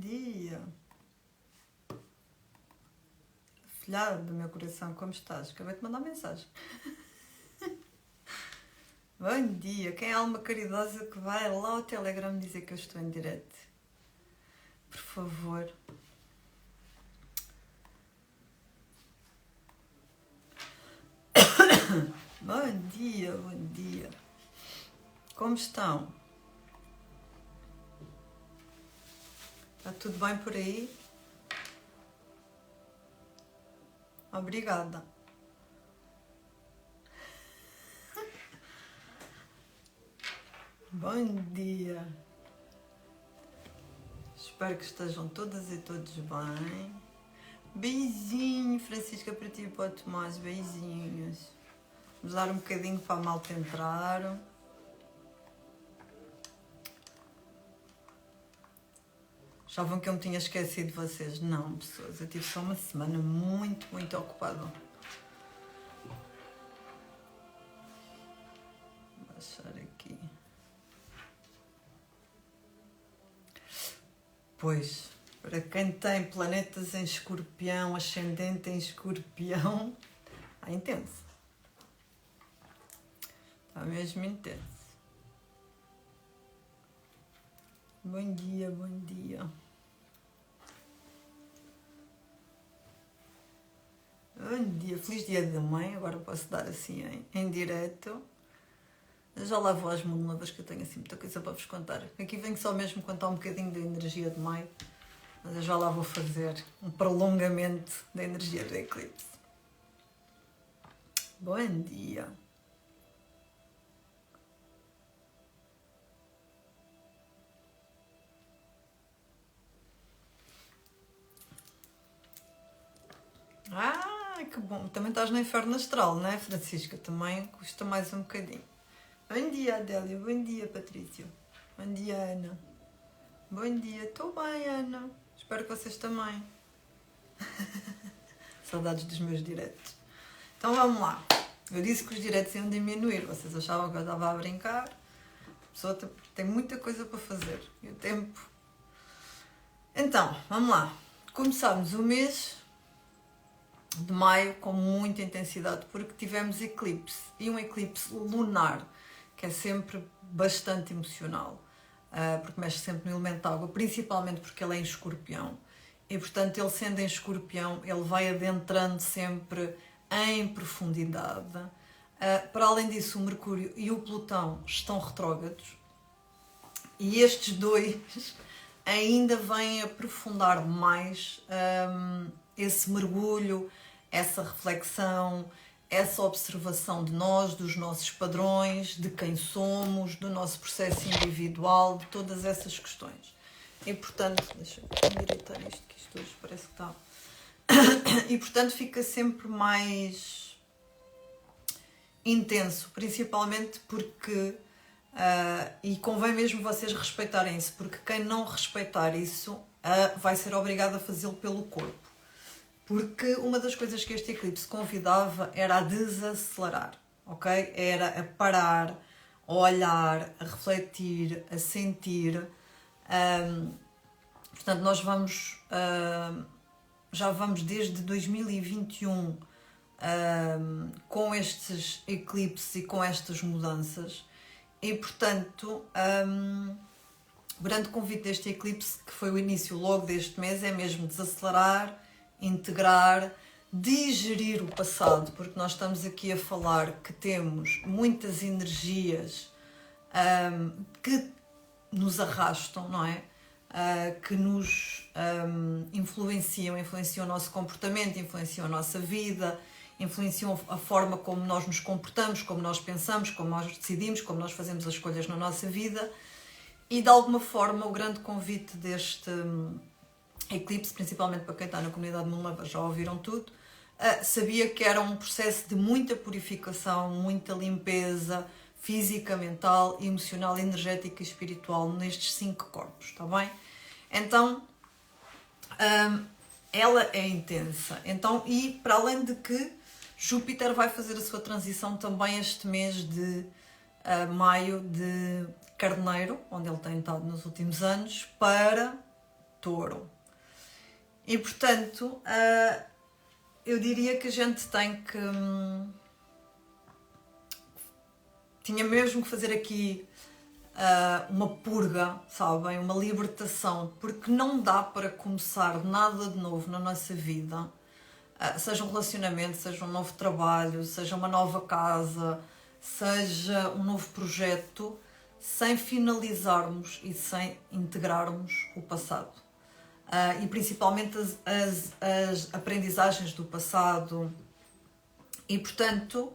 dia. Filhada do meu coração, como estás? Acabei de mandar mensagem. Bom dia. Quem é a alma caridosa que vai lá ao Telegram dizer que eu estou em direto? Por favor. Bom dia, bom dia. Como estão? Está tudo bem por aí? Obrigada. Bom dia. Espero que estejam todas e todos bem. Beijinho, Francisca, para ti e para o Tomás. Beijinhos. Vamos dar um bocadinho para a malta entrar. Achavam que eu me tinha esquecido de vocês. Não, pessoas. Eu tive só uma semana muito ocupada. Vou baixar aqui. Pois, para quem tem planetas em Escorpião, ascendente em Escorpião, está intenso. Está mesmo intenso. Bom dia, bom dia. Bom dia, feliz dia da mãe. Agora posso dar assim em direto. Eu já lá vou às monolavas que eu tenho assim muita coisa para vos contar. Aqui venho só mesmo contar um bocadinho da energia de maio. Mas eu já lá vou fazer um prolongamento da energia do eclipse. Bom dia. Ah, que bom. Também estás no inferno astral, não é, Francisca? Também custa mais um bocadinho. Bom dia, Adélia. Bom dia, Patrícia. Bom dia, Ana. Bom dia. Estou bem, Ana. Espero que vocês também. Saudades dos meus diretos. Então vamos lá. Eu disse que os diretos iam diminuir. Vocês achavam que eu estava a brincar. A pessoa tem muita coisa para fazer. E o tempo... Então, vamos lá. Começámos o mês de maio com muita intensidade, porque tivemos eclipse, e um eclipse lunar, que é sempre bastante emocional, porque mexe sempre no elemento água, principalmente porque ele é em Escorpião, e portanto ele sendo em Escorpião, ele vai adentrando sempre em profundidade. Para além disso, o Mercúrio e o Plutão estão retrógrados, e estes dois ainda vêm aprofundar mais esse mergulho, essa reflexão, essa observação de nós, dos nossos padrões, de quem somos, do nosso processo individual, de todas essas questões. E portanto, deixa eu endireitar isto, que isto hoje parece que está... E portanto fica sempre mais intenso, principalmente porque... e convém mesmo vocês respeitarem isso, porque quem não respeitar isso vai ser obrigado a fazê-lo pelo corpo. Porque uma das coisas que este eclipse convidava era a desacelerar, ok? Era a parar, a olhar, a refletir, a sentir. Portanto, nós vamos, já vamos desde 2021 com estes eclipses e com estas mudanças. E, portanto, o grande convite deste eclipse, que foi o início logo deste mês, é mesmo desacelerar, integrar, digerir o passado, porque nós estamos aqui a falar que temos muitas energias que nos arrastam, não é? Que nos influenciam o nosso comportamento, influenciam a nossa vida, influenciam a forma como nós nos comportamos, como nós pensamos, como nós decidimos, como nós fazemos as escolhas na nossa vida. E de alguma forma o grande convite deste eclipse, principalmente para quem está na comunidade de Moonlover, já ouviram tudo, sabia que era um processo de muita purificação, muita limpeza física, mental, emocional, energética e espiritual nestes 5 corpos, está bem? Então, ela é intensa. Então, e para além de que Júpiter vai fazer a sua transição também este mês de maio de Carneiro, onde ele tem estado nos últimos anos, para Touro. E portanto, eu diria que a gente tem que... tinha mesmo que fazer aqui uma purga, sabem? Uma libertação, porque não dá para começar nada de novo na nossa vida, seja um relacionamento, seja um novo trabalho, seja uma nova casa, seja um novo projeto, sem finalizarmos e sem integrarmos o passado. E principalmente as aprendizagens do passado. E portanto,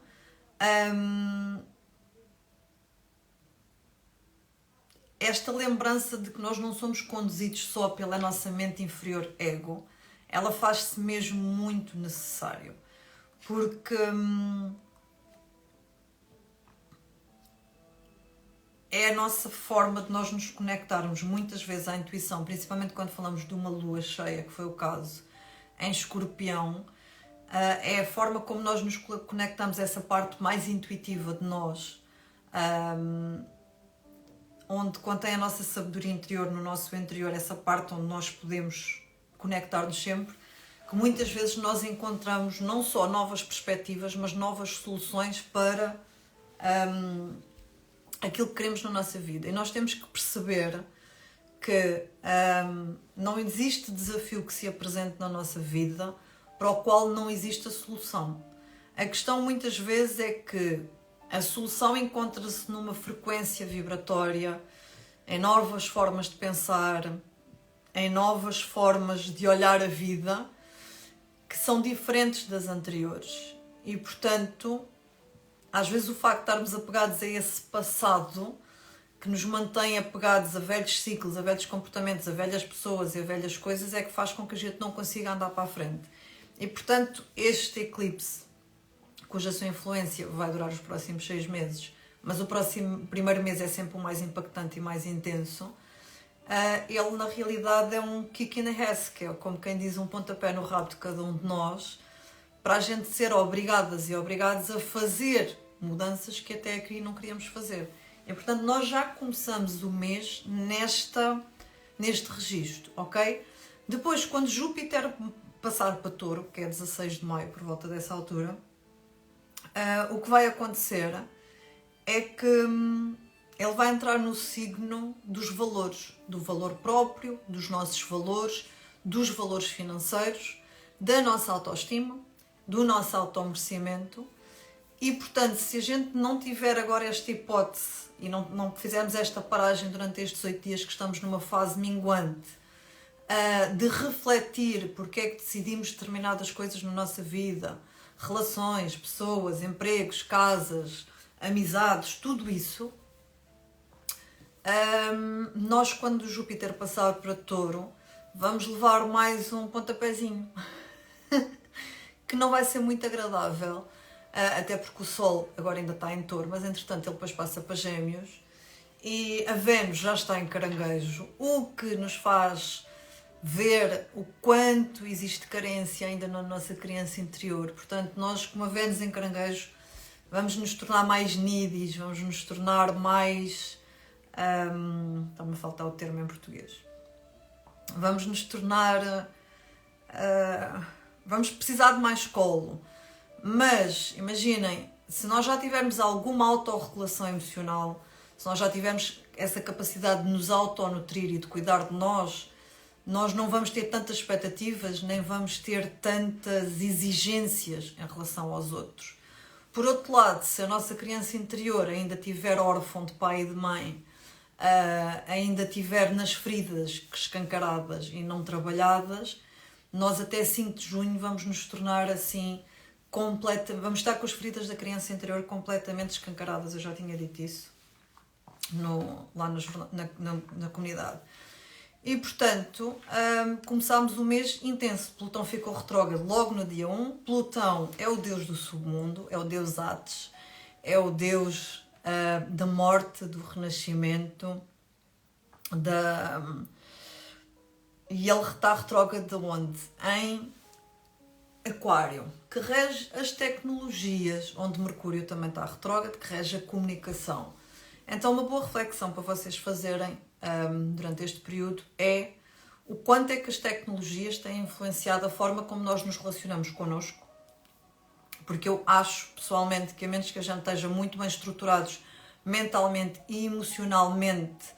esta lembrança de que nós não somos conduzidos só pela nossa mente inferior ego, ela faz-se mesmo muito necessário, porque é a nossa forma de nós nos conectarmos muitas vezes à intuição, principalmente quando falamos de uma lua cheia, que foi o caso em Escorpião. É a forma como nós nos conectamos a essa parte mais intuitiva de nós, onde contém a nossa sabedoria interior, no nosso interior, essa parte onde nós podemos conectar-nos sempre, que muitas vezes nós encontramos não só novas perspectivas, mas novas soluções para aquilo que queremos na nossa vida. E nós temos que perceber que não existe desafio que se apresente na nossa vida para o qual não existe a solução. A questão muitas vezes é que a solução encontra-se numa frequência vibratória, em novas formas de pensar, em novas formas de olhar a vida, que são diferentes das anteriores. E, portanto, às vezes o facto de estarmos apegados a esse passado, que nos mantém apegados a velhos ciclos, a velhos comportamentos, a velhas pessoas e a velhas coisas, é que faz com que a gente não consiga andar para a frente. E, portanto, este eclipse, cuja sua influência vai durar os próximos 6 meses, mas o primeiro mês é sempre o mais impactante e mais intenso, ele na realidade é um kick in the ass, que é como quem diz um pontapé no rabo de cada um de nós, para a gente ser obrigadas e obrigados a fazer mudanças que até aqui não queríamos fazer. E portanto nós já começamos o mês neste registro, ok? Depois, quando Júpiter passar para Touro, que é 16 de maio, por volta dessa altura, o que vai acontecer é que ele vai entrar no signo dos valores, do valor próprio, dos nossos valores, dos valores financeiros, da nossa autoestima, do nosso automerecimento. E, portanto, se a gente não tiver agora esta hipótese e não fizermos esta paragem durante estes 8 dias que estamos numa fase minguante, de refletir porque é que decidimos determinadas coisas na nossa vida, relações, pessoas, empregos, casas, amizades, tudo isso, nós, quando o Júpiter passar para Touro, vamos levar mais um pontapézinho que não vai ser muito agradável, até porque o Sol agora ainda está em Touro, mas entretanto ele depois passa para Gêmeos e a Vênus já está em Caranguejo, o que nos faz ver o quanto existe carência ainda na nossa criança interior. Portanto, nós, como a Vênus em Caranguejo, vamos nos tornar mais needies, vamos nos tornar mais... está-me a faltar o termo em português. Vamos nos tornar... vamos precisar de mais colo. Mas, imaginem, se nós já tivermos alguma autorregulação emocional, se nós já tivermos essa capacidade de nos autonutrir e de cuidar de nós não vamos ter tantas expectativas, nem vamos ter tantas exigências em relação aos outros. Por outro lado, se a nossa criança interior ainda estiver órfã de pai e de mãe, ainda estiver nas feridas escancaradas e não trabalhadas, nós até 5 de junho vamos nos tornar assim, vamos estar com as feridas da criança interior completamente escancaradas, eu já tinha dito isso lá na comunidade. E, portanto, começámos o mês intenso. Plutão ficou retrógrado logo no dia 1. Plutão é o deus do submundo, é o deus Hades, é o deus da morte, do renascimento, e ele está retrógrado de onde? Em Aquário, que rege as tecnologias, onde Mercúrio também está retrógrado, que rege a comunicação. Então, uma boa reflexão para vocês fazerem durante este período é o quanto é que as tecnologias têm influenciado a forma como nós nos relacionamos connosco, porque eu acho, pessoalmente, que a menos que a gente esteja muito bem estruturados mentalmente e emocionalmente,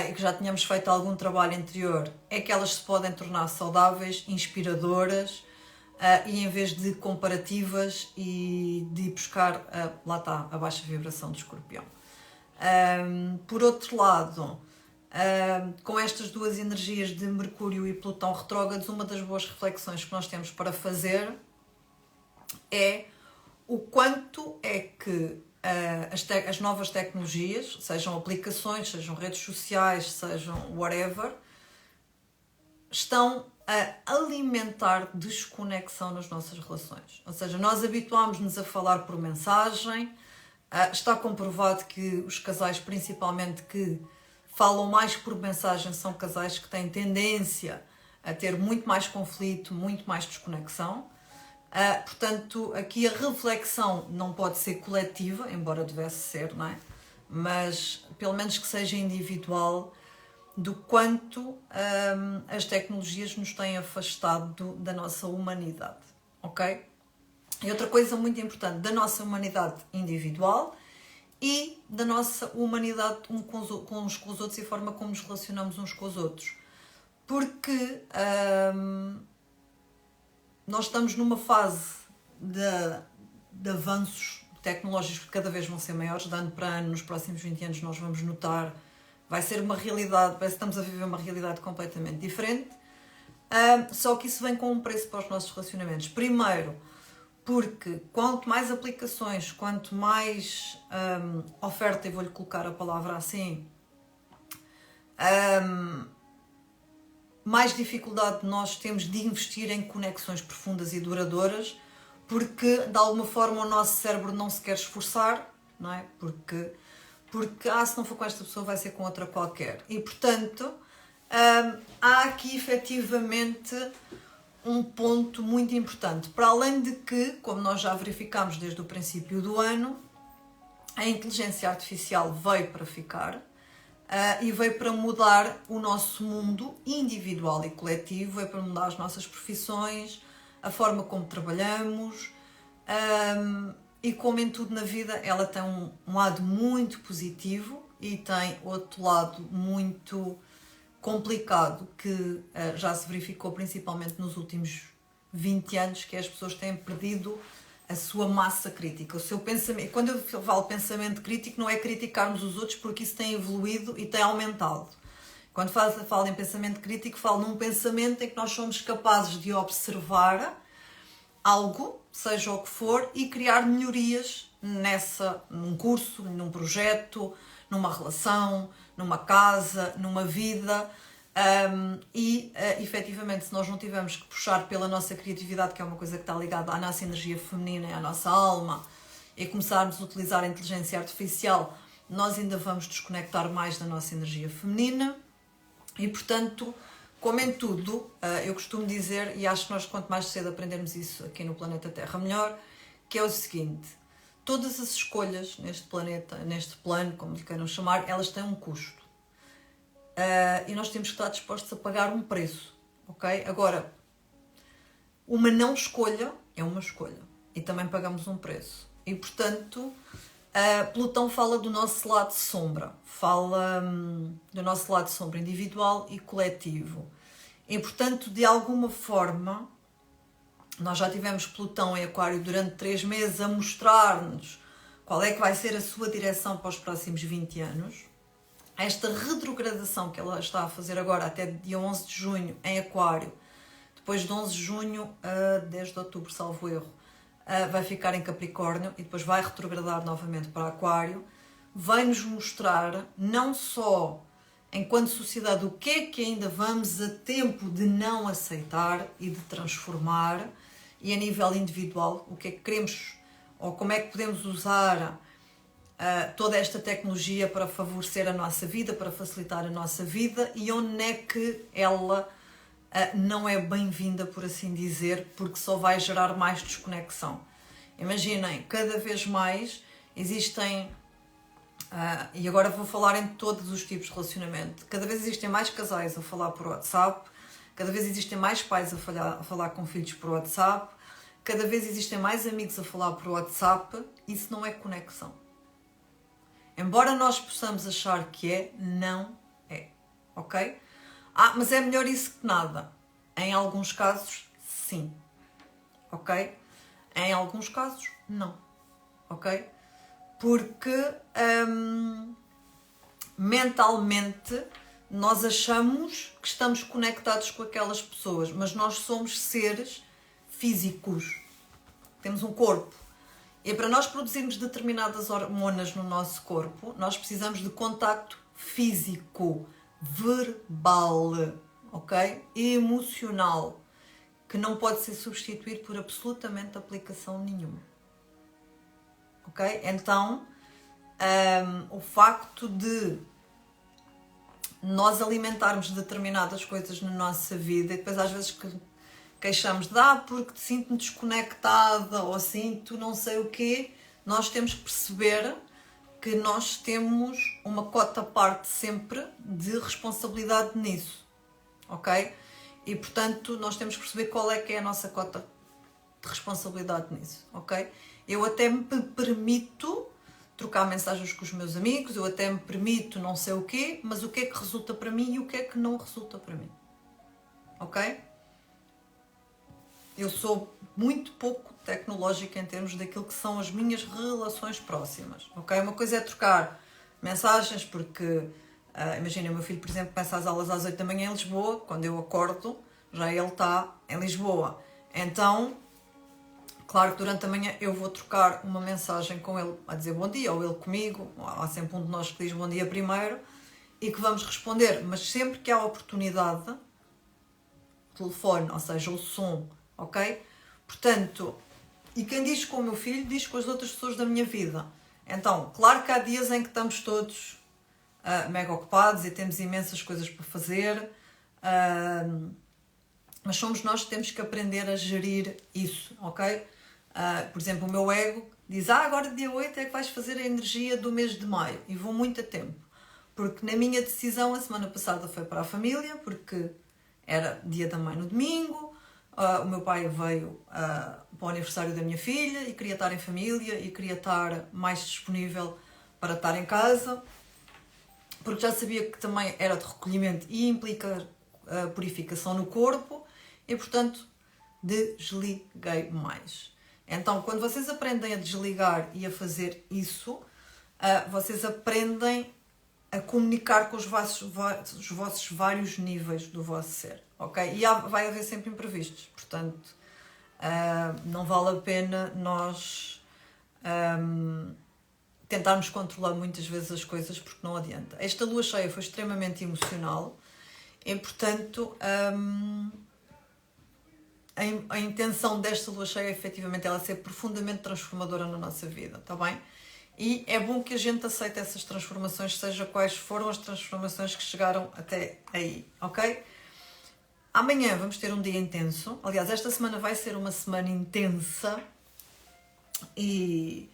e que já tenhamos feito algum trabalho interior, é que elas se podem tornar saudáveis, inspiradoras, e em vez de comparativas e de ir buscar, lá está, a baixa vibração do escorpião. Por outro lado, com estas duas energias de Mercúrio e Plutão retrógrados, uma das boas reflexões que nós temos para fazer é o quanto é que as novas tecnologias, sejam aplicações, sejam redes sociais, sejam whatever, estão a alimentar desconexão nas nossas relações. Ou seja, nós habituámos-nos a falar por mensagem. Está comprovado que os casais, principalmente, que falam mais por mensagem, são casais que têm tendência a ter muito mais conflito, muito mais desconexão. Portanto, aqui a reflexão não pode ser coletiva, embora devesse ser, não é? Mas pelo menos que seja individual, do quanto as tecnologias nos têm afastado da nossa humanidade, ok? E outra coisa muito importante, da nossa humanidade individual e da nossa humanidade uns com os outros e a forma como nos relacionamos uns com os outros. Porque nós estamos numa fase de avanços tecnológicos que cada vez vão ser maiores, de ano para ano, nos próximos 20 anos nós vamos notar, vai ser uma realidade, parece que estamos a viver uma realidade completamente diferente, só que isso vem com um preço para os nossos relacionamentos. Primeiro, porque quanto mais aplicações, quanto mais oferta, e vou-lhe colocar a palavra assim, mais dificuldade nós temos de investir em conexões profundas e duradouras, porque de alguma forma o nosso cérebro não se quer esforçar, não é? Porque se não for com esta pessoa vai ser com outra qualquer. E portanto, há aqui efetivamente um ponto muito importante. Para além de que, como nós já verificámos desde o princípio do ano, a inteligência artificial veio para ficar. E veio para mudar o nosso mundo individual e coletivo, veio para mudar as nossas profissões, a forma como trabalhamos, e como em tudo na vida ela tem um lado muito positivo e tem outro lado muito complicado que já se verificou principalmente nos últimos 20 anos, que as pessoas têm perdido a sua massa crítica, o seu pensamento. Quando eu falo pensamento crítico, não é criticarmos os outros, porque isso tem evoluído e tem aumentado. Quando falo em pensamento crítico, falo num pensamento em que nós somos capazes de observar algo, seja o que for, e criar melhorias num curso, num projeto, numa relação, numa casa, numa vida. Efetivamente, se nós não tivermos que puxar pela nossa criatividade, que é uma coisa que está ligada à nossa energia feminina e à nossa alma, e começarmos a utilizar a inteligência artificial, nós ainda vamos desconectar mais da nossa energia feminina. E portanto, como em tudo, eu costumo dizer, e acho que nós quanto mais cedo aprendermos isso aqui no planeta Terra, melhor, que é o seguinte: todas as escolhas neste planeta, neste plano, como lhe queiram chamar, elas têm um custo. E nós temos que estar dispostos a pagar um preço, ok? Agora, uma não escolha é uma escolha e também pagamos um preço. E, portanto, Plutão fala do nosso lado sombra, fala do nosso lado sombra individual e coletivo. E, portanto, de alguma forma, nós já tivemos Plutão em Aquário durante 3 meses a mostrar-nos qual é que vai ser a sua direção para os próximos 20 anos. Esta retrogradação que ela está a fazer agora, até dia 11 de junho, em Aquário, depois de 11 de junho a 10 de outubro, salvo erro, vai ficar em Capricórnio e depois vai retrogradar novamente para Aquário, vai-nos mostrar, não só enquanto sociedade, o que é que ainda vamos a tempo de não aceitar e de transformar, e a nível individual, o que é que queremos, ou como é que podemos usar toda esta tecnologia para favorecer a nossa vida, para facilitar a nossa vida, e onde é que ela não é bem-vinda, por assim dizer, porque só vai gerar mais desconexão. Imaginem, cada vez mais existem, e agora vou falar em todos os tipos de relacionamento, cada vez existem mais casais a falar por WhatsApp, cada vez existem mais pais a falar com filhos por WhatsApp, cada vez existem mais amigos a falar por WhatsApp. Isso não é conexão. Embora nós possamos achar que é, não é. Ok? Mas é melhor isso que nada. Em alguns casos, sim. Ok? Em alguns casos, não. Ok? Porque mentalmente nós achamos que estamos conectados com aquelas pessoas, mas nós somos seres físicos. Temos um corpo. E para nós produzirmos determinadas hormonas no nosso corpo, nós precisamos de contacto físico, verbal, ok? E emocional, que não pode ser substituído por absolutamente aplicação nenhuma. Ok? Então, o facto de nós alimentarmos determinadas coisas na nossa vida, e depois às vezes queixamos de porque sinto-me desconectada ou sinto não sei o quê, nós temos que perceber que nós temos uma cota parte sempre de responsabilidade nisso, ok? E portanto nós temos que perceber qual é que é a nossa cota de responsabilidade nisso, ok? Eu até me permito trocar mensagens com os meus amigos, eu até me permito não sei o quê, mas o que é que resulta para mim e o que é que não resulta para mim, ok? Eu sou muito pouco tecnológica em termos daquilo que são as minhas relações próximas, ok? Uma coisa é trocar mensagens porque, imagina, o meu filho, por exemplo, começa as aulas às 8 da manhã em Lisboa, quando eu acordo, já ele está em Lisboa. Então, claro que durante a manhã eu vou trocar uma mensagem com ele a dizer bom dia, ou ele comigo, há sempre um de nós que diz bom dia primeiro, e que vamos responder, mas sempre que há oportunidade, telefone, ou seja, o som, ok? Portanto, e quem diz com o meu filho, diz com as outras pessoas da minha vida. Então, claro que há dias em que estamos todos mega ocupados e temos imensas coisas para fazer, mas somos nós que temos que aprender a gerir isso, ok? Por exemplo, o meu ego diz, agora dia 8 é que vais fazer a energia do mês de maio, e vou muito a tempo. Porque na minha decisão, a semana passada foi para a família, porque era dia da mãe no domingo, o meu pai veio para o aniversário da minha filha e queria estar em família e queria estar mais disponível para estar em casa, porque já sabia que também era de recolhimento e implica purificação no corpo, e portanto desliguei mais. Então, quando vocês aprendem a desligar e a fazer isso, vocês aprendem a comunicar com os vossos vários níveis do vosso ser, ok? E vai haver sempre imprevistos, portanto, não vale a pena nós tentarmos controlar muitas vezes as coisas, porque não adianta. Esta lua cheia foi extremamente emocional e, portanto, a intenção desta lua cheia é efetivamente ela ser profundamente transformadora na nossa vida, está bem? E é bom que a gente aceite essas transformações, seja quais foram as transformações que chegaram até aí, ok? Amanhã vamos ter um dia intenso. Aliás, esta semana vai ser uma semana intensa e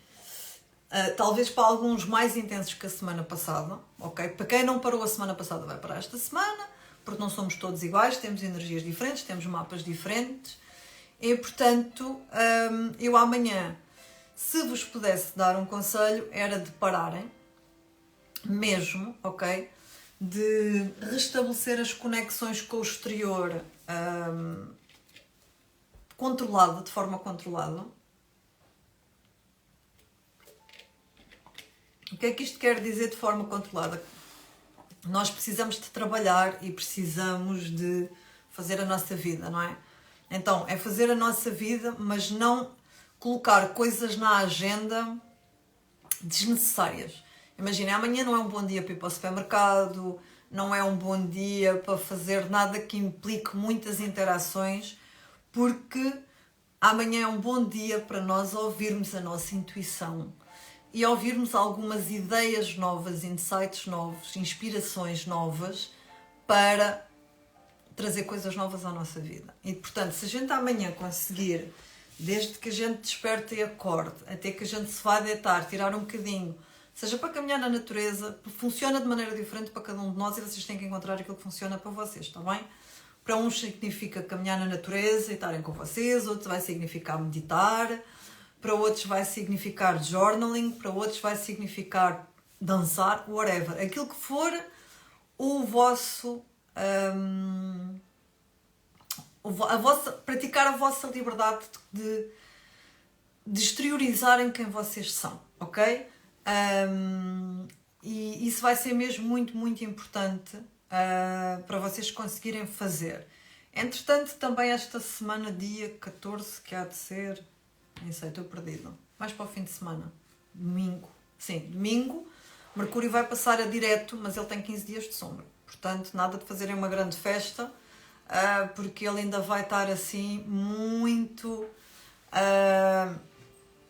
talvez para alguns mais intensos que a semana passada, ok? Para quem não parou a semana passada vai parar esta semana, porque não somos todos iguais, temos energias diferentes, temos mapas diferentes e, portanto, eu amanhã, se vos pudesse dar um conselho, era de pararem, mesmo, ok? De restabelecer as conexões com o exterior de forma controlada. O que é que isto quer dizer de forma controlada? Nós precisamos de trabalhar e precisamos de fazer a nossa vida, não é? Então, é fazer a nossa vida, mas não colocar coisas na agenda desnecessárias. Imaginem, amanhã não é um bom dia para ir para o supermercado, não é um bom dia para fazer nada que implique muitas interações, porque amanhã é um bom dia para nós ouvirmos a nossa intuição e ouvirmos algumas ideias novas, insights novos, inspirações novas para trazer coisas novas à nossa vida. E, portanto, se a gente amanhã conseguir, desde que a gente desperte e acorde, até que a gente se vá deitar, tirar um bocadinho, seja para caminhar na natureza, funciona de maneira diferente para cada um de nós e vocês têm que encontrar aquilo que funciona para vocês, está bem? Para uns significa caminhar na natureza e estarem com vocês, outros vai significar meditar, para outros vai significar journaling, para outros vai significar dançar, whatever. Aquilo que for o vosso... praticar a vossa liberdade de exteriorizarem quem vocês são, ok? E isso vai ser mesmo muito, muito importante para vocês conseguirem fazer. Entretanto, também esta semana, dia 14, que há de ser, nem sei, estou perdido, mais para o fim de semana, domingo, sim, domingo, Mercúrio vai passar a direto, mas ele tem 15 dias de sombra, portanto, nada de fazerem uma grande festa, porque ele ainda vai estar assim muito,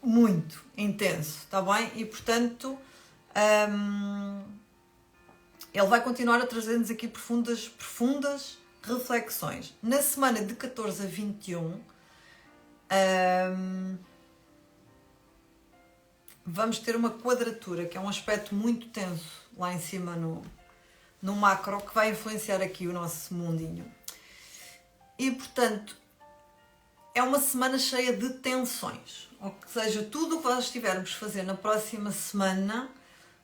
muito intenso, está bem? E portanto, ele vai continuar a trazer-nos aqui profundas reflexões. Na semana de 14 a 21, vamos ter uma quadratura, que é um aspecto muito tenso lá em cima no macro, que vai influenciar aqui o nosso mundinho. E, portanto, é uma semana cheia de tensões. Ou seja, tudo o que nós estivermos a fazer na próxima semana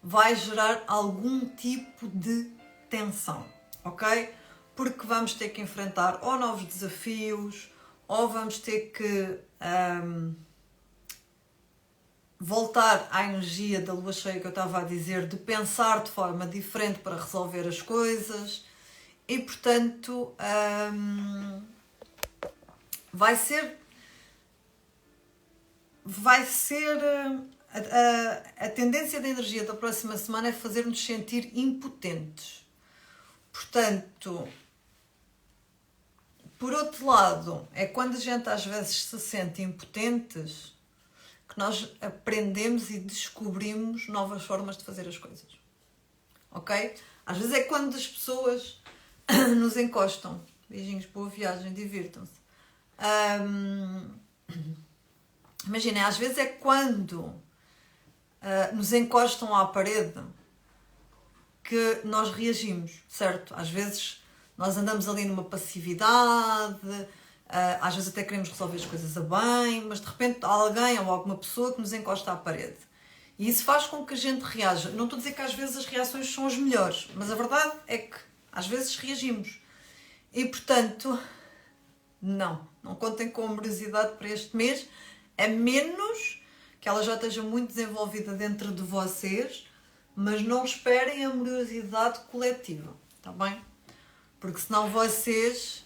vai gerar algum tipo de tensão, ok? Porque vamos ter que enfrentar ou novos desafios, ou vamos ter que voltar à energia da lua cheia que eu estava a dizer, de pensar de forma diferente para resolver as coisas. E, portanto, vai ser a tendência da energia da próxima semana é fazer-nos sentir impotentes. Portanto, por outro lado, é quando a gente às vezes se sente impotentes que nós aprendemos e descobrimos novas formas de fazer as coisas. Ok? Às vezes é quando as pessoas nos encostam. Beijinhos, boa viagem, divirtam-se. Imaginem, às vezes é quando nos encostam à parede que nós reagimos, certo? Às vezes nós andamos ali numa passividade, às vezes até queremos resolver as coisas a bem, mas de repente há alguém ou alguma pessoa que nos encosta à parede. E isso faz com que a gente reaja. Não estou a dizer que às vezes as reações são as melhores, mas a verdade é que às vezes reagimos. E portanto, não contem com amorosidade para este mês, a menos que ela já esteja muito desenvolvida dentro de vocês, mas não esperem amorosidade coletiva, está bem? Porque senão vocês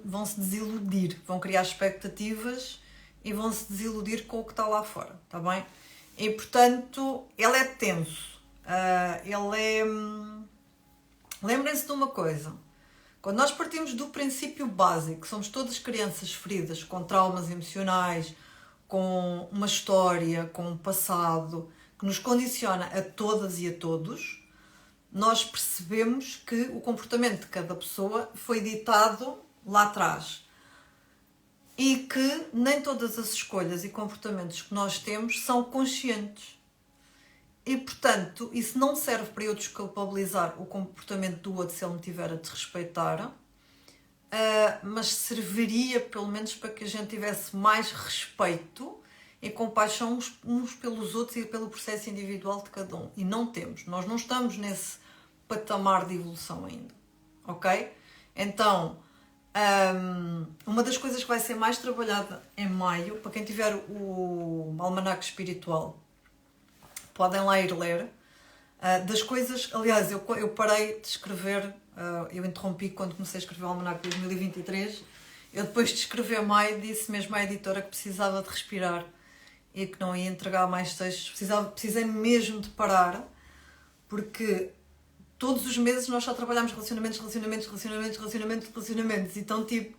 vão se desiludir, vão criar expectativas e vão se desiludir com o que está lá fora, está bem? E portanto, ele é tenso, lembrem-se de uma coisa, quando nós partimos do princípio básico, somos todas crianças feridas, com traumas emocionais, com uma história, com um passado que nos condiciona a todas e a todos, nós percebemos que o comportamento de cada pessoa foi ditado lá atrás e que nem todas as escolhas e comportamentos que nós temos são conscientes. E, portanto, isso não serve para eu desculpabilizar o comportamento do outro se ele me tiver a desrespeitar, mas serviria pelo menos para que a gente tivesse mais respeito e compaixão uns pelos outros e pelo processo individual de cada um. E não temos, nós não estamos nesse patamar de evolução ainda, ok? Então, uma das coisas que vai ser mais trabalhada em maio, para quem tiver o almanaque espiritual, podem lá ir ler, das coisas, aliás, eu parei de escrever, eu interrompi quando comecei a escrever o almanaque de 2023, eu depois de escrever maio disse mesmo à editora que precisava de respirar e que não ia entregar mais textos, precisei mesmo de parar, porque todos os meses nós só trabalhamos relacionamentos, então tipo,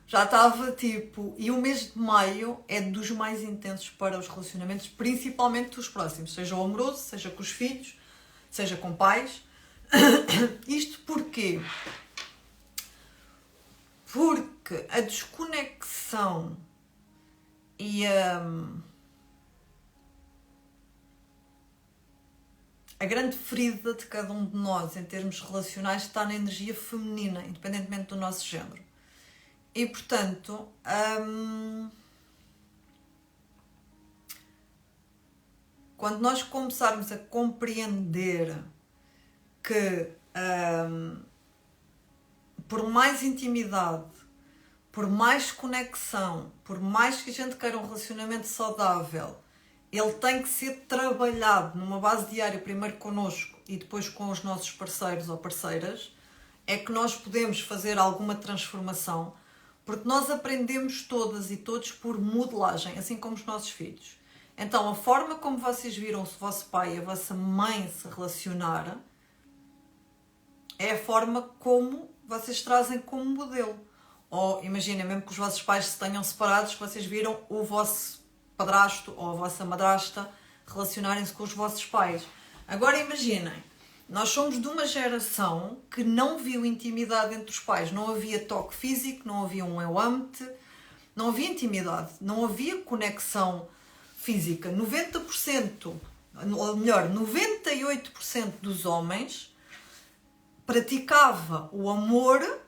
já estava tipo, e o mês de maio é dos mais intensos para os relacionamentos, principalmente os próximos, seja o amoroso, seja com os filhos, seja com pais. Isto porquê? Porque a desconexão e a grande ferida de cada um de nós em termos relacionais está na energia feminina, independentemente do nosso género. E portanto, quando nós começarmos a compreender que por mais intimidade, por mais conexão, por mais que a gente queira um relacionamento saudável, ele tem que ser trabalhado numa base diária, primeiro connosco e depois com os nossos parceiros ou parceiras, é que nós podemos fazer alguma transformação, porque nós aprendemos todas e todos por modelagem, assim como os nossos filhos. Então, a forma como vocês viram o vosso pai e a vossa mãe se relacionar é a forma como vocês trazem como modelo. Ou imaginem, mesmo que os vossos pais se tenham separados, vocês viram o vosso padrasto ou a vossa madrasta relacionarem-se com os vossos pais. Agora imaginem, nós somos de uma geração que não viu intimidade entre os pais. Não havia toque físico, não havia um eu amo-te, não havia intimidade, não havia conexão física. 90%, ou melhor, 98% dos homens praticava o amor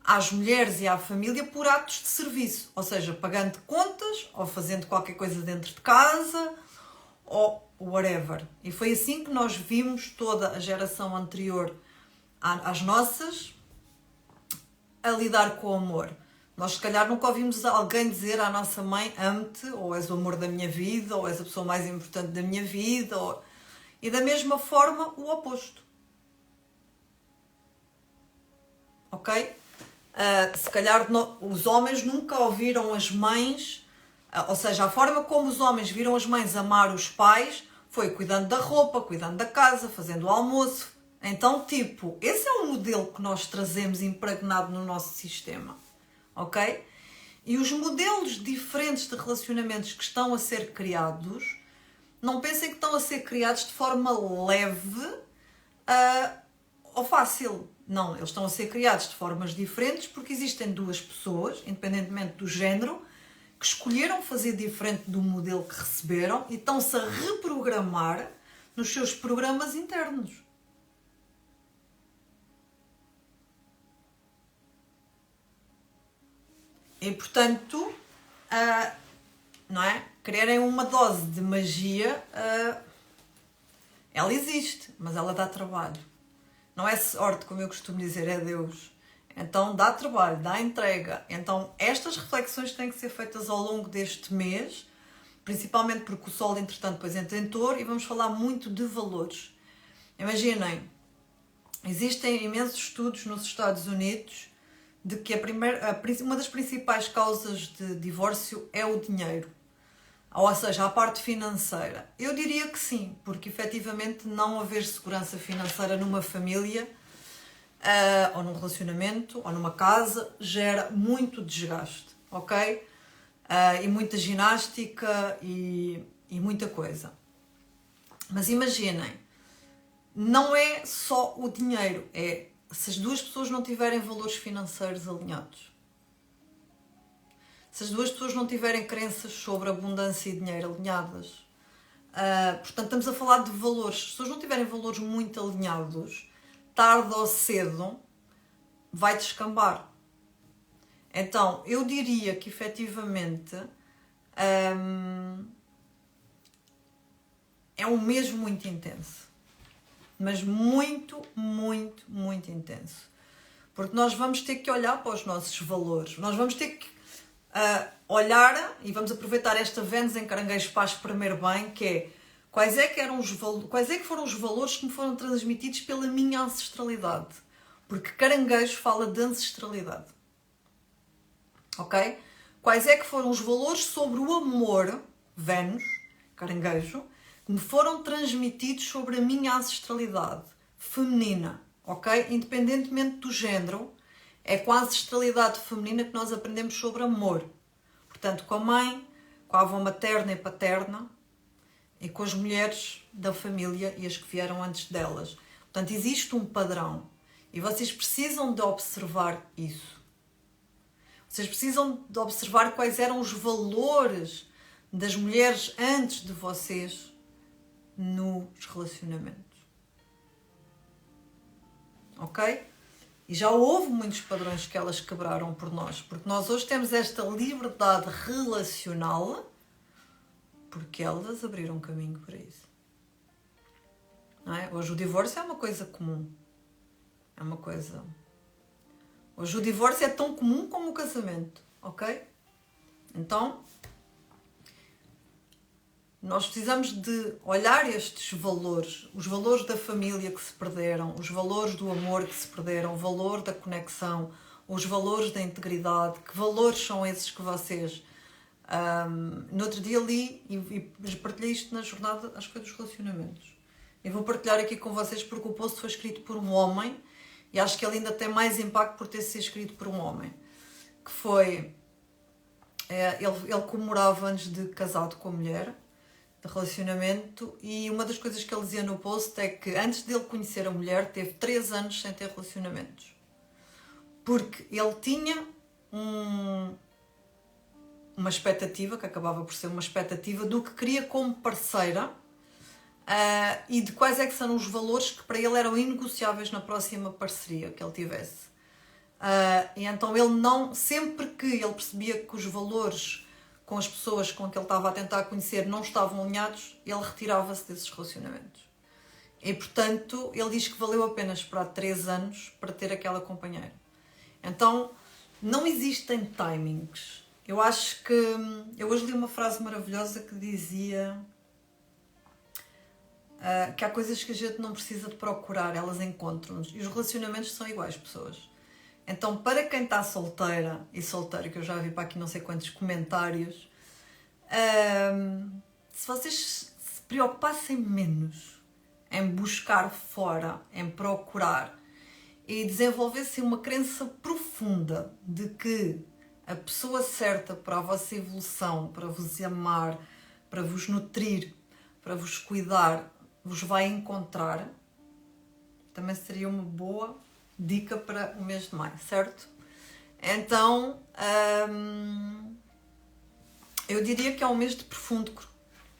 às mulheres e à família por atos de serviço, ou seja, pagando contas, ou fazendo qualquer coisa dentro de casa, ou whatever. E foi assim que nós vimos toda a geração anterior às nossas a lidar com o amor. Nós se calhar nunca ouvimos alguém dizer à nossa mãe: amo-te, ou és o amor da minha vida, ou és a pessoa mais importante da minha vida, ou... E da mesma forma o oposto. Ok? Se calhar os homens nunca ouviram as mães, ou seja, a forma como os homens viram as mães amar os pais foi cuidando da roupa, cuidando da casa, fazendo o almoço. Então, tipo, esse é o modelo que nós trazemos impregnado no nosso sistema, ok? E os modelos diferentes de relacionamentos que estão a ser criados, não pensem que estão a ser criados de forma leve ou fácil. Não, eles estão a ser criados de formas diferentes porque existem duas pessoas, independentemente do género, que escolheram fazer diferente do modelo que receberam e estão-se a reprogramar nos seus programas internos. E, portanto, não é? Quererem uma dose de magia, ela existe, mas ela dá trabalho. Não é sorte, como eu costumo dizer, é Deus. Então dá trabalho, dá entrega. Então estas reflexões têm que ser feitas ao longo deste mês, principalmente porque o Sol, entretanto, depois entra em Touro e vamos falar muito de valores. Imaginem, existem imensos estudos nos Estados Unidos de que uma das principais causas de divórcio é o dinheiro. Ou seja, a parte financeira. Eu diria que sim, porque efetivamente não haver segurança financeira numa família, ou num relacionamento, ou numa casa, gera muito desgaste, ok? E muita ginástica e muita coisa. Mas imaginem, não é só o dinheiro, é se as duas pessoas não tiverem valores financeiros alinhados. Se as duas pessoas não tiverem crenças sobre abundância e dinheiro alinhadas, portanto estamos a falar de valores. Se as pessoas não tiverem valores muito alinhados, tarde ou cedo vai descambar. Então eu diria que efetivamente é um mês muito intenso, mas muito, muito, muito intenso, porque nós vamos ter que olhar para os nossos valores, nós vamos ter que olhar e vamos aproveitar esta Vênus em Caranguejo para espremer bem, que é quais é que foram os valores que me foram transmitidos pela minha ancestralidade, porque Caranguejo fala de ancestralidade, ok? Quais é que foram os valores sobre o amor, Vênus, Caranguejo, que me foram transmitidos sobre a minha ancestralidade feminina, ok? Independentemente do género, é com a ancestralidade feminina que nós aprendemos sobre amor. Portanto, com a mãe, com a avó materna e paterna e com as mulheres da família e as que vieram antes delas. Portanto, existe um padrão e vocês precisam de observar isso. Vocês precisam de observar quais eram os valores das mulheres antes de vocês nos relacionamentos. ok? E já houve muitos padrões que elas quebraram por nós, porque nós hoje temos esta liberdade relacional porque elas abriram caminho para isso. Não é? Hoje o divórcio é uma coisa comum. É uma coisa... Hoje o divórcio é tão comum como o casamento, ok? Então, nós precisamos de olhar estes valores, os valores da família que se perderam, os valores do amor que se perderam, o valor da conexão, os valores da integridade. Que valores são esses que vocês... no outro dia li e partilhei isto na jornada, acho que foi dos relacionamentos. Eu vou partilhar aqui com vocês porque o post foi escrito por um homem e acho que ele ainda tem mais impacto por ter sido escrito por um homem. Que foi... ele comemorava anos de casado com a mulher, de relacionamento, e uma das coisas que ele dizia no post é que antes dele conhecer a mulher teve 3 anos sem ter relacionamentos. Porque ele tinha uma expectativa, que acabava por ser uma expectativa, do que queria como parceira e de quais é que são os valores que para ele eram inegociáveis na próxima parceria que ele tivesse. E então ele não, sempre que ele percebia que os valores com as pessoas com que ele estava a tentar conhecer não estavam alinhados, ele retirava-se desses relacionamentos. E portanto, ele diz que valeu a pena esperar 3 anos para ter aquela companheira. Então, não existem timings. Eu acho que... Eu hoje li uma frase maravilhosa que dizia que há coisas que a gente não precisa de procurar, elas encontram-nos. E os relacionamentos são iguais, pessoas. Então, para quem está solteira e solteiro, que eu já vi para aqui não sei quantos comentários, se vocês se preocupassem menos em buscar fora, em procurar, e desenvolvessem uma crença profunda de que a pessoa certa para a vossa evolução, para vos amar, para vos nutrir, para vos cuidar, vos vai encontrar, também seria uma boa dica para o mês de maio, certo? Então, eu diria que é um mês de profundo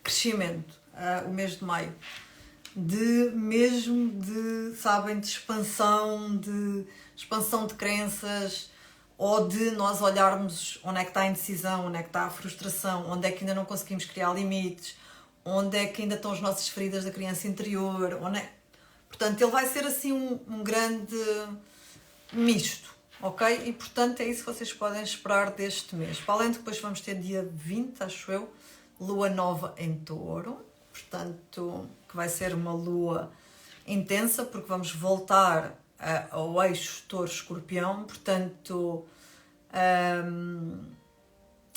crescimento, o mês de maio. Sabem, de expansão de crenças, ou de nós olharmos onde é que está a indecisão, onde é que está a frustração, onde é que ainda não conseguimos criar limites, onde é que ainda estão as nossas feridas da criança interior, Portanto, ele vai ser assim um grande misto, ok? E portanto é isso que vocês podem esperar deste mês. Para além de que depois vamos ter dia 20, acho eu, lua nova em Touro, portanto, que vai ser uma lua intensa, porque vamos voltar ao eixo Touro-Escorpião, portanto,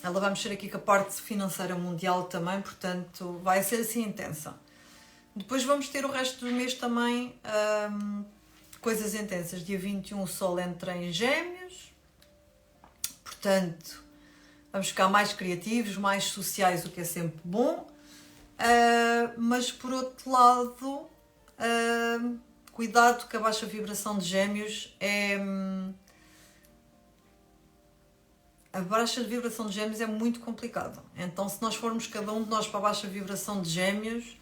ela vai mexer aqui com a parte financeira mundial também, portanto, vai ser assim intensa. Depois vamos ter o resto do mês também coisas intensas. Dia 21 o Sol entra em Gêmeos, portanto vamos ficar mais criativos, mais sociais, o que é sempre bom. Mas por outro lado, cuidado que a baixa vibração de Gêmeos a baixa vibração de Gêmeos é muito complicada. Então se nós formos cada um de nós para a baixa vibração de Gêmeos,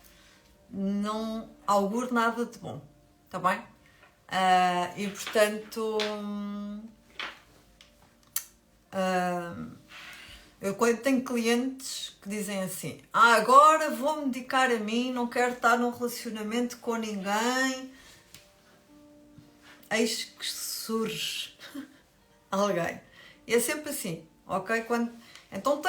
não auguro nada de bom, está bem? E portanto, eu quando tenho clientes que dizem assim, agora vou-me dedicar a mim, não quero estar num relacionamento com ninguém, eis que surge alguém. E é sempre assim, ok? Então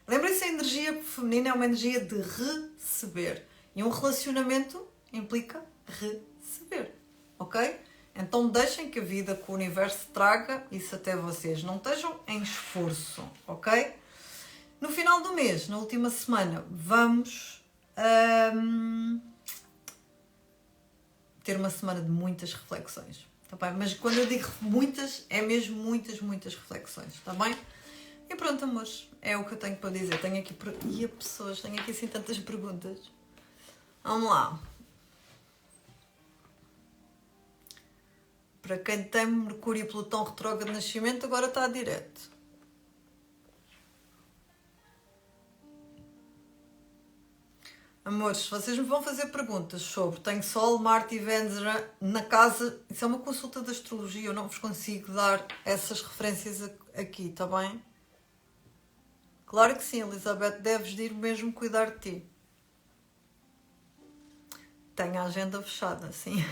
lembrem-se, a energia feminina é uma energia de receber. E um relacionamento implica receber, ok? Então deixem que a vida, que o universo traga isso até vocês. Não estejam em esforço, ok? No final do mês, na última semana, vamos ter uma semana de muitas reflexões, tá bem? Mas quando eu digo muitas, é mesmo muitas, muitas reflexões, tá bem? E pronto, amores, é o que eu tenho para dizer. Tenho aqui assim tantas perguntas. Vamos lá. Para quem tem Mercúrio e Plutão retrógrado de nascimento, agora está direto. Amores, se vocês me vão fazer perguntas sobre tenho Sol, Marte e Vênus na casa, isso é uma consulta de astrologia, eu não vos consigo dar essas referências aqui, está bem? Claro que sim, Elizabeth, deves de ir mesmo cuidar de ti. Tenho a agenda fechada, sim.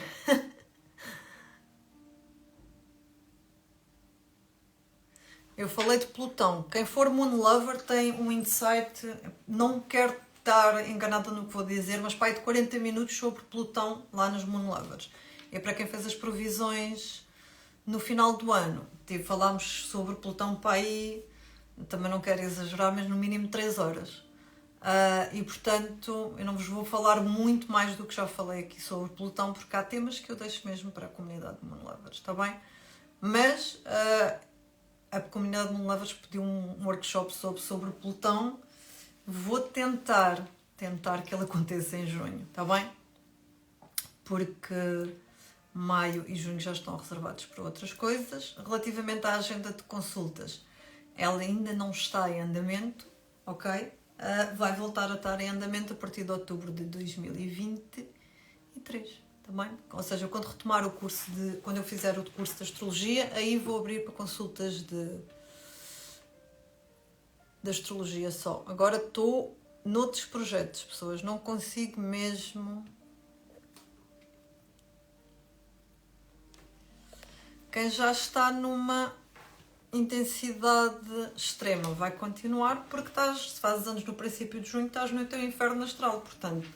Eu falei de Plutão. Quem for Moon Lover tem um insight, não quero estar enganada no que vou dizer, mas pai de 40 minutos sobre Plutão lá nos Moon Lovers. É para quem fez as previsões no final do ano. Falámos sobre Plutão para aí, também não quero exagerar, mas no mínimo 3 horas. E portanto, eu não vos vou falar muito mais do que já falei aqui sobre Plutão, porque há temas que eu deixo mesmo para a comunidade de Moon Lovers, está bem? Mas a comunidade de Moon Lovers pediu um workshop sobre Plutão. Vou tentar que ele aconteça em junho, está bem? Porque maio e junho já estão reservados para outras coisas. Relativamente à agenda de consultas, ela ainda não está em andamento, ok? Vai voltar a estar em andamento a partir de outubro de 2023, tá bem? Ou seja, quando retomar o curso quando eu fizer o curso de astrologia, aí vou abrir para consultas de astrologia só. Agora estou noutros projetos, pessoas, não consigo mesmo. Quem já está numa intensidade extrema vai continuar, porque se fazes anos no princípio de junho, estás no teu inferno astral, portanto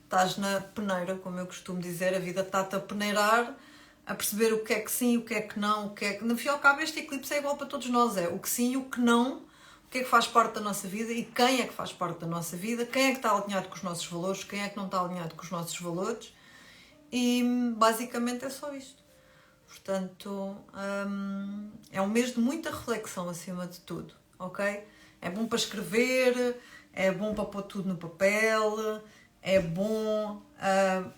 estás na peneira, como eu costumo dizer, a vida está-te a peneirar, a perceber o que é que sim, o que é que não, o que é que... No fim e ao cabo, este eclipse é igual para todos nós, é o que sim e o que não, o que é que faz parte da nossa vida e quem é que faz parte da nossa vida, quem é que está alinhado com os nossos valores, quem é que não está alinhado com os nossos valores, e basicamente é só isto. Portanto, é um mês de muita reflexão acima de tudo, ok? É bom para escrever, é bom para pôr tudo no papel, é bom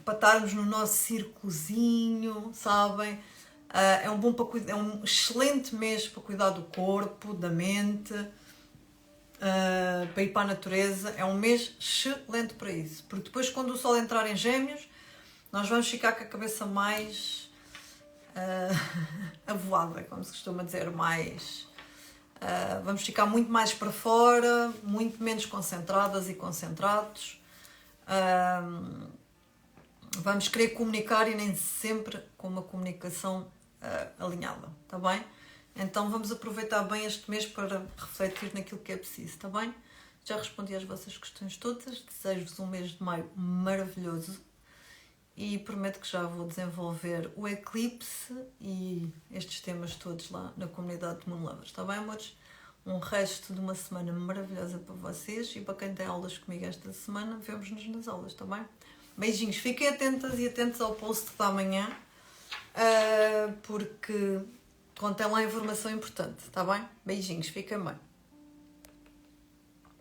para estarmos no nosso círculozinho, sabem? É um excelente mês para cuidar do corpo, da mente, para ir para a natureza. É um mês excelente para isso, porque depois quando o Sol entrar em Gêmeos, nós vamos ficar com a cabeça mais avoada, como se costuma dizer, vamos ficar muito mais para fora, muito menos concentradas e concentrados, vamos querer comunicar e nem sempre com uma comunicação alinhada, está bem? Então vamos aproveitar bem este mês para refletir naquilo que é preciso, está bem? Já respondi às vossas questões todas, desejo-vos um mês de maio maravilhoso. E prometo que já vou desenvolver o eclipse e estes temas todos lá na comunidade de Moon Lovers. Está bem, amores? Um resto de uma semana maravilhosa para vocês e para quem tem aulas comigo esta semana, vemo-nos nas aulas, está bem? Beijinhos, fiquem atentas e atentos ao post da manhã, porque contém lá informação importante, está bem? Beijinhos, fiquem bem.